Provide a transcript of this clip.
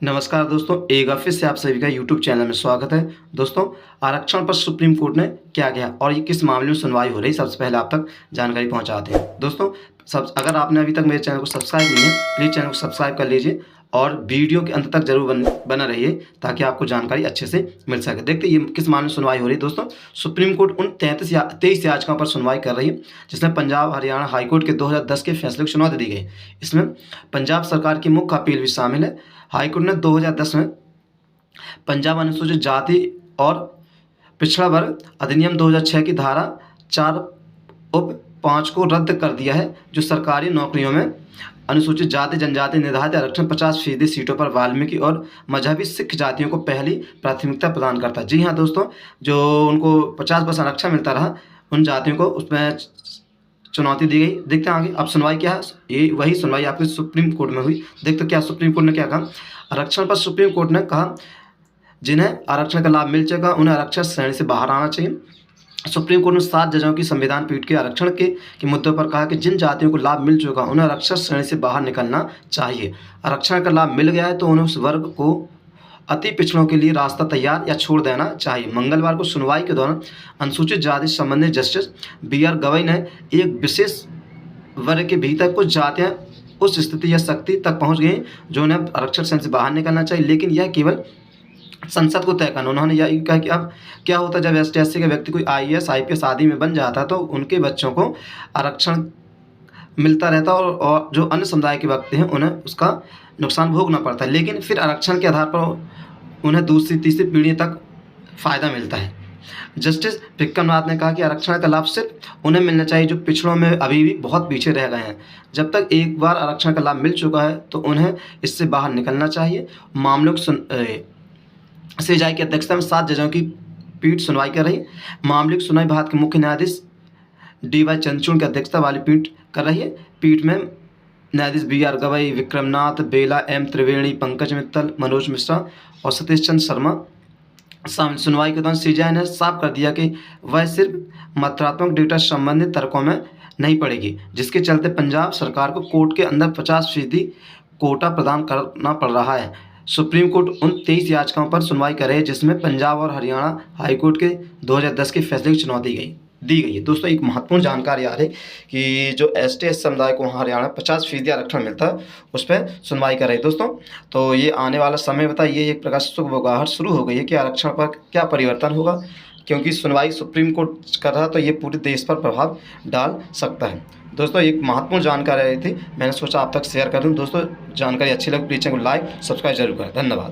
नमस्कार दोस्तों, एक बार फिर से आप सभी का यूट्यूब चैनल में स्वागत है। दोस्तों, आरक्षण पर सुप्रीम कोर्ट ने क्या कहा और ये किस मामले में सुनवाई हो रही, सबसे पहले आप तक जानकारी पहुंचाते हैं। दोस्तों, अगर आपने अभी तक मेरे चैनल को सब्सक्राइब नहीं है, प्लीज़ चैनल को सब्सक्राइब कर लीजिए और वीडियो के अंत तक जरूर बना रहिए ताकि आपको जानकारी अच्छे से मिल सके। देखते ये किस मामले में सुनवाई हो रही है। दोस्तों, सुप्रीम कोर्ट उन 23 याचिकाओं पर सुनवाई कर रही है जिसमें पंजाब हरियाणा हाईकोर्ट के 2010 के फैसले को चुनौती दी गई। इसमें पंजाब सरकार की मुख्य अपील भी शामिल है। हाईकोर्ट ने 2010 में पंजाब अनुसूचित जाति और पिछड़ा वर्ग अधिनियम 2006 की धारा 4(5) को रद्द कर दिया है, जो सरकारी नौकरियों में अनुसूचित जाति जनजाति निर्धारित आरक्षण 50% सीटों पर वाल्मीकि और मजहबी सिख जातियों को पहली प्राथमिकता प्रदान करता है। जी हाँ दोस्तों, जो उनको 50% आरक्षण मिलता रहा, उन जातियों को उसमें चुनौती दी गई। देखते हैं आगे अब सुनवाई क्या है। ये वही सुनवाई आपकी सुप्रीम कोर्ट में हुई। देखते क्या सुप्रीम कोर्ट ने क्या कहा। आरक्षण पर सुप्रीम कोर्ट ने कहा, जिन्हें आरक्षण का लाभ मिल चुका उन्हें आरक्षण श्रेणी से बाहर आना चाहिए। सुप्रीम कोर्ट ने 7 जजों की संविधान पीठ के आरक्षण के मुद्दों पर कहा कि जिन जातियों को लाभ मिल चुका उन्हें आरक्षण श्रेणी से बाहर निकलना चाहिए। आरक्षण का लाभ मिल गया है तो उन्हें उस वर्ग को अति पिछड़ों के लिए रास्ता तैयार या छोड़ देना चाहिए। मंगलवार को सुनवाई के दौरान अनुसूचित जाति संबंधी जस्टिस BR गवई ने एक विशेष वर्ग के भीतर कुछ जातियां उस स्थिति या शक्ति तक पहुंच गई जो उन्हें आरक्षण श्रेणी से बाहर निकलना चाहिए, लेकिन यह केवल संसद को तय करना। उन्होंने यह कहा कि अब क्या होता जब ST/SC के व्यक्ति कोई IAS IPS आदि में बन जाता तो उनके बच्चों को आरक्षण मिलता रहता और जो अन्य समुदाय के व्यक्ति हैं उन्हें उसका नुकसान भोगना पड़ता है, लेकिन फिर आरक्षण के आधार पर उन्हें दूसरी तीसरी पीढ़ी तक फ़ायदा मिलता है। जस्टिस विक्रमनाथ ने कहा कि आरक्षण का लाभ सिर्फ उन्हें मिलना चाहिए जो पिछड़ों में अभी भी बहुत पीछे रह गए हैं। जब तक एक बार आरक्षण का लाभ मिल चुका है तो उन्हें इससे बाहर निकलना चाहिए। मामलों को CJI की अध्यक्षता में 7 जजों की पीठ सुनवाई कर रही है। मामले की सुनवाई भारत के मुख्य न्यायाधीश DY चंद्रचूड़ की अध्यक्षता वाली पीठ कर रही है। पीठ में न्यायाधीश BR गवई, विक्रमनाथ, बेला M त्रिवेणी, पंकज मित्तल, मनोज मिश्रा और सतीश चंद्र शर्मा शामिल। सुनवाई के दौरान CJI ने साफ कर दिया कि वह सिर्फ मात्रात्मक डेटा संबंधित तर्कों में नहीं पड़ेगी, जिसके चलते पंजाब सरकार को कोर्ट के अंदर 50% कोटा प्रदान करना पड़ रहा है। सुप्रीम कोर्ट उन 23 याचिकाओं पर सुनवाई कर रही है जिसमें पंजाब और हरियाणा हाईकोर्ट के 2010 के फैसले की चुनौती दी गई है। दोस्तों, एक महत्वपूर्ण जानकारी आ रही कि जो ST/SC समुदाय को वहाँ हरियाणा 50% आरक्षण मिलता है, उस पर सुनवाई कर रही है। दोस्तों, तो ये आने वाला समय बताइए, एक प्रकार से सुगबुगाहट शुरू हो गई है कि आरक्षण पर क्या परिवर्तन होगा, क्योंकि सुनवाई सुप्रीम कोर्ट कर रहा तो ये पूरे देश पर प्रभाव डाल सकता है। दोस्तों, एक महत्वपूर्ण जानकारी आई थी, मैंने सोचा आप तक शेयर कर दूँ। दोस्तों, जानकारी अच्छी लगी प्लीज़ चैनल को लाइक सब्सक्राइब जरूर करें। धन्यवाद।